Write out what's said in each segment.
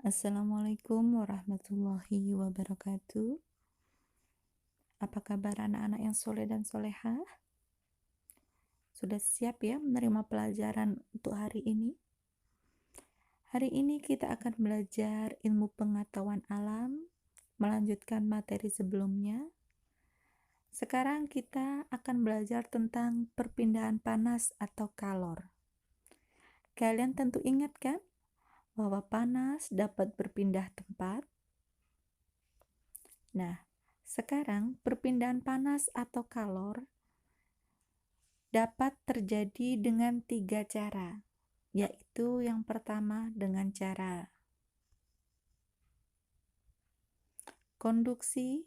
Assalamualaikum warahmatullahi wabarakatuh. Apa kabar anak-anak yang soleh dan soleha? Sudah siap ya menerima pelajaran untuk hari ini? Hari ini kita akan belajar ilmu pengetahuan alam, melanjutkan materi sebelumnya. Sekarang kita akan belajar tentang perpindahan panas atau kalor. Kalian tentu ingat kan bahwa panas dapat berpindah tempat? Nah, sekarang perpindahan panas atau kalor dapat terjadi dengan 3 cara, yaitu yang pertama dengan cara konduksi,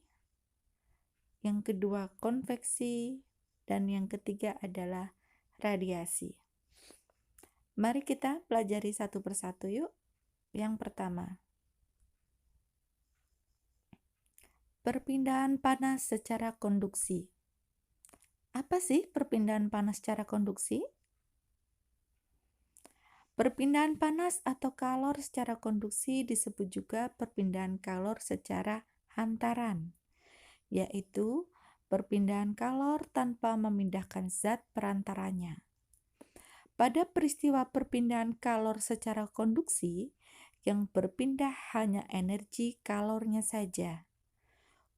yang kedua konveksi, dan yang ketiga adalah radiasi. Mari kita pelajari satu persatu yuk. Yang pertama, perpindahan panas secara konduksi. Apa sih perpindahan panas secara konduksi? Perpindahan panas atau kalor secara konduksi disebut juga perpindahan kalor secara hantaran, yaitu perpindahan kalor tanpa memindahkan zat perantaranya. Pada peristiwa perpindahan kalor secara konduksi, yang berpindah hanya energi kalornya saja.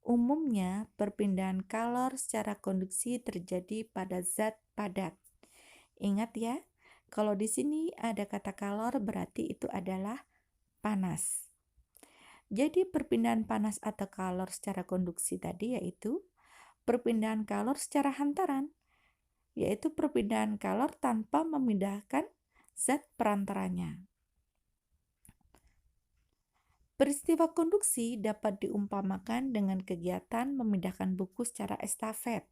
Umumnya, perpindahan kalor secara konduksi terjadi pada zat padat. Ingat ya, kalau di sini ada kata kalor berarti itu adalah panas. Jadi perpindahan panas atau kalor secara konduksi tadi yaitu perpindahan kalor secara hantaran, yaitu perpindahan kalor tanpa memindahkan zat perantaranya. Peristiwa konduksi dapat diumpamakan dengan kegiatan memindahkan buku secara estafet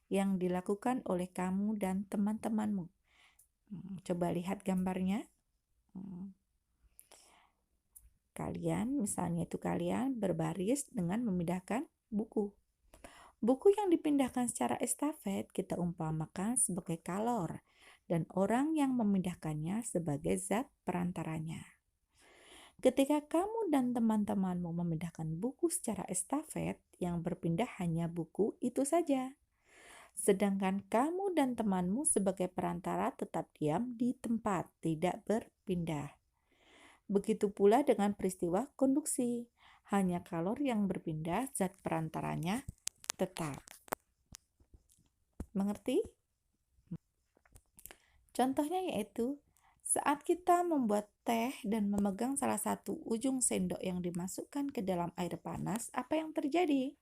yang dilakukan oleh kamu dan teman-temanmu. Coba lihat gambarnya. Kalian berbaris dengan memindahkan buku. Buku yang dipindahkan secara estafet kita umpamakan sebagai kalor dan orang yang memindahkannya sebagai zat perantaranya. Ketika kamu dan teman-temanmu memindahkan buku secara estafet, yang berpindah hanya buku itu saja. Sedangkan kamu dan temanmu sebagai perantara tetap diam di tempat, tidak berpindah. Begitu pula dengan peristiwa konduksi, hanya kalor yang berpindah, zat perantaranya tetap. Mengerti? Contohnya yaitu saat kita membuat teh dan memegang salah satu ujung sendok yang dimasukkan ke dalam air panas, apa yang terjadi?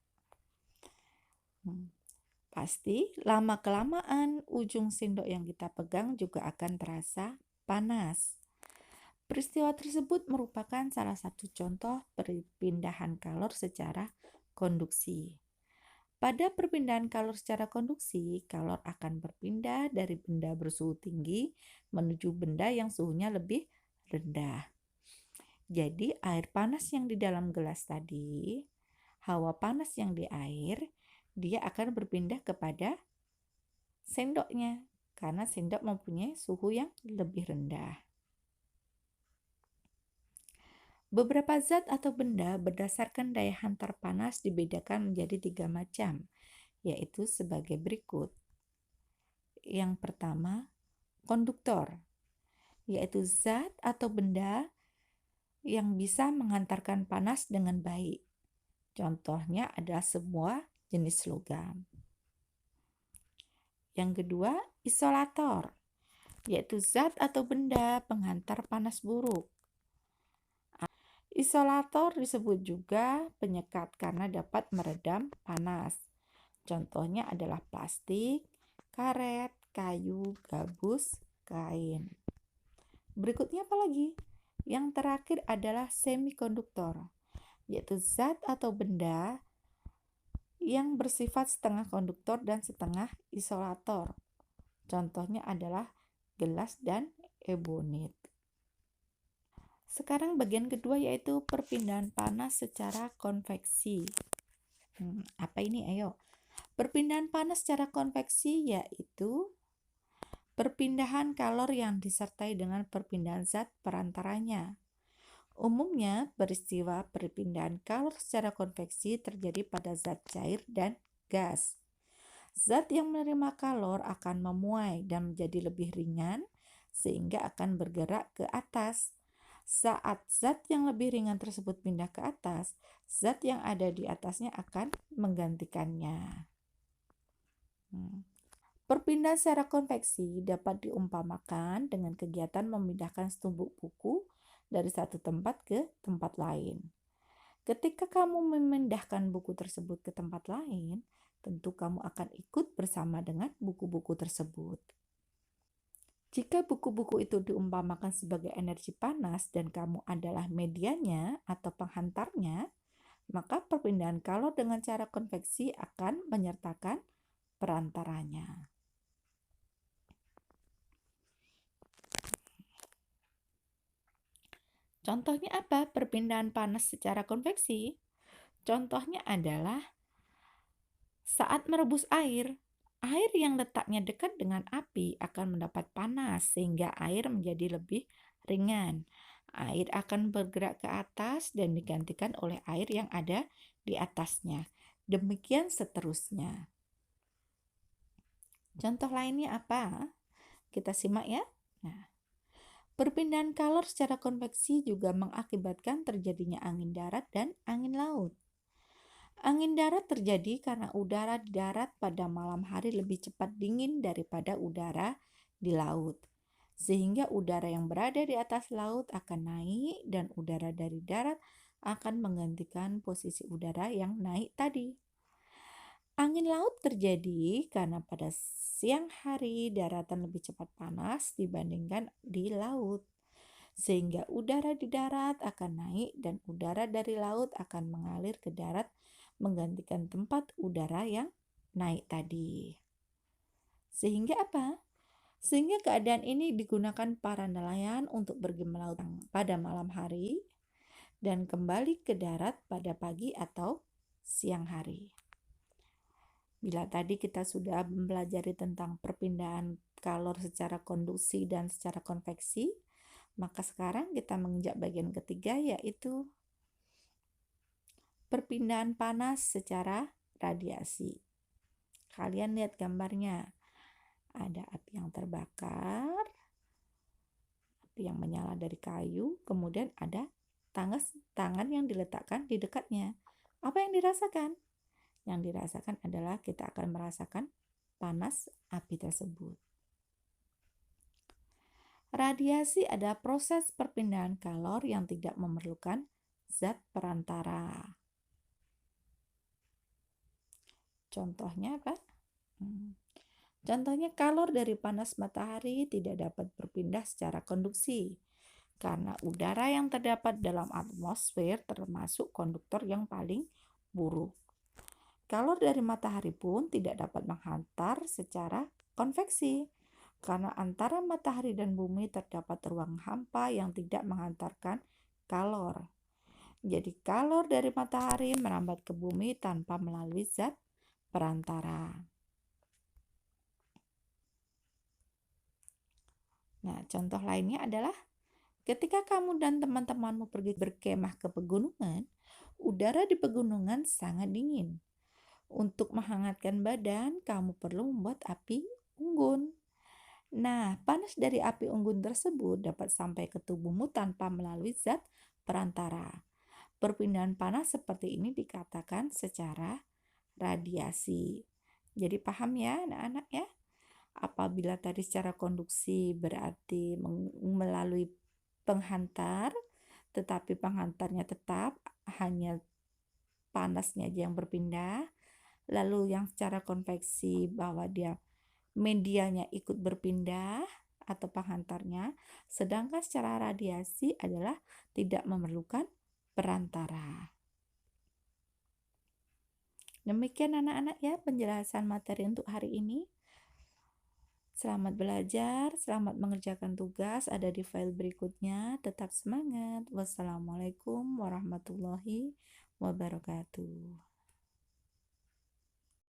Pasti lama-kelamaan ujung sendok yang kita pegang juga akan terasa panas. Peristiwa tersebut merupakan salah satu contoh perpindahan kalor secara konduksi. Pada perpindahan kalor secara konduksi, kalor akan berpindah dari benda bersuhu tinggi menuju benda yang suhunya lebih rendah. Jadi air panas yang di dalam gelas tadi, hawa panas yang di air, dia akan berpindah kepada sendoknya karena sendok mempunyai suhu yang lebih rendah. Beberapa zat atau benda berdasarkan daya hantar panas dibedakan menjadi 3 macam, yaitu sebagai berikut. Yang pertama, konduktor, yaitu zat atau benda yang bisa menghantarkan panas dengan baik. Contohnya adalah semua jenis logam. Yang kedua, isolator, yaitu zat atau benda penghantar panas buruk. Isolator disebut juga penyekat karena dapat meredam panas. Contohnya adalah plastik, karet, kayu, gabus, kain. Berikutnya apa lagi? Yang terakhir adalah semikonduktor, yaitu zat atau benda yang bersifat setengah konduktor dan setengah isolator. Contohnya adalah gelas dan ebonit. Sekarang bagian kedua yaitu perpindahan panas secara konveksi. Apa ini? Ayo. Perpindahan panas secara konveksi yaitu perpindahan kalor yang disertai dengan perpindahan zat perantaranya. Umumnya, peristiwa perpindahan kalor secara konveksi terjadi pada zat cair dan gas. Zat yang menerima kalor akan memuai dan menjadi lebih ringan sehingga akan bergerak ke atas. Saat zat yang lebih ringan tersebut pindah ke atas, zat yang ada di atasnya akan menggantikannya. Perpindahan secara konveksi dapat diumpamakan dengan kegiatan memindahkan setumpuk buku dari satu tempat ke tempat lain. Ketika kamu memindahkan buku tersebut ke tempat lain, tentu kamu akan ikut bersama dengan buku-buku tersebut. Jika buku-buku itu diumpamakan sebagai energi panas dan kamu adalah medianya atau penghantarnya, maka perpindahan kalor dengan cara konveksi akan menyertakan perantaranya. Contohnya apa? Perpindahan panas secara konveksi. Contohnya adalah saat merebus air. Air yang letaknya dekat dengan api akan mendapat panas sehingga air menjadi lebih ringan. Air akan bergerak ke atas dan digantikan oleh air yang ada di atasnya. Demikian seterusnya. Contoh lainnya apa? Kita simak ya. Nah, perpindahan kalor secara konveksi juga mengakibatkan terjadinya angin darat dan angin laut. Angin darat terjadi karena udara di darat pada malam hari lebih cepat dingin daripada udara di laut. Sehingga udara yang berada di atas laut akan naik dan udara dari darat akan menggantikan posisi udara yang naik tadi. Angin laut terjadi karena pada siang hari daratan lebih cepat panas dibandingkan di laut. Sehingga udara di darat akan naik dan udara dari laut akan mengalir ke darat menggantikan tempat udara yang naik tadi. Sehingga apa? Sehingga keadaan ini digunakan para nelayan untuk pergi melaut pada malam hari dan kembali ke darat pada pagi atau siang hari. Bila tadi kita sudah mempelajari tentang perpindahan kalor secara konduksi dan secara konveksi, maka sekarang kita menginjak bagian ketiga, yaitu perpindahan panas secara radiasi. Kalian lihat gambarnya. Ada api yang terbakar, api yang menyala dari kayu, kemudian ada tangan yang diletakkan di dekatnya. Apa yang dirasakan? Yang dirasakan adalah kita akan merasakan panas api tersebut. Radiasi adalah proses perpindahan kalor yang tidak memerlukan zat perantara. Contohnya apa? Contohnya kalor dari panas matahari tidak dapat berpindah secara konduksi karena udara yang terdapat dalam atmosfer termasuk konduktor yang paling buruk. Kalor dari matahari pun tidak dapat menghantar secara konveksi karena antara matahari dan bumi terdapat ruang hampa yang tidak menghantarkan kalor. Jadi kalor dari matahari merambat ke bumi tanpa melalui zat perantara. Nah, contoh lainnya adalah ketika kamu dan teman-temanmu pergi berkemah ke pegunungan, udara di pegunungan sangat dingin. Untuk menghangatkan badan, kamu perlu membuat api unggun. Nah, panas dari api unggun tersebut dapat sampai ke tubuhmu tanpa melalui zat perantara. Perpindahan panas seperti ini dikatakan secara radiasi. Jadi paham ya anak-anak ya? Apabila tadi secara konduksi berarti melalui penghantar, tetapi penghantarnya tetap hanya panasnya aja yang berpindah. Lalu yang secara konveksi bahwa dia medianya ikut berpindah atau penghantarnya, sedangkan secara radiasi adalah tidak memerlukan perantara. Demikian anak-anak ya penjelasan materi untuk hari ini. Selamat belajar, selamat mengerjakan tugas, ada di file berikutnya. Tetap semangat. Wassalamualaikum warahmatullahi wabarakatuh.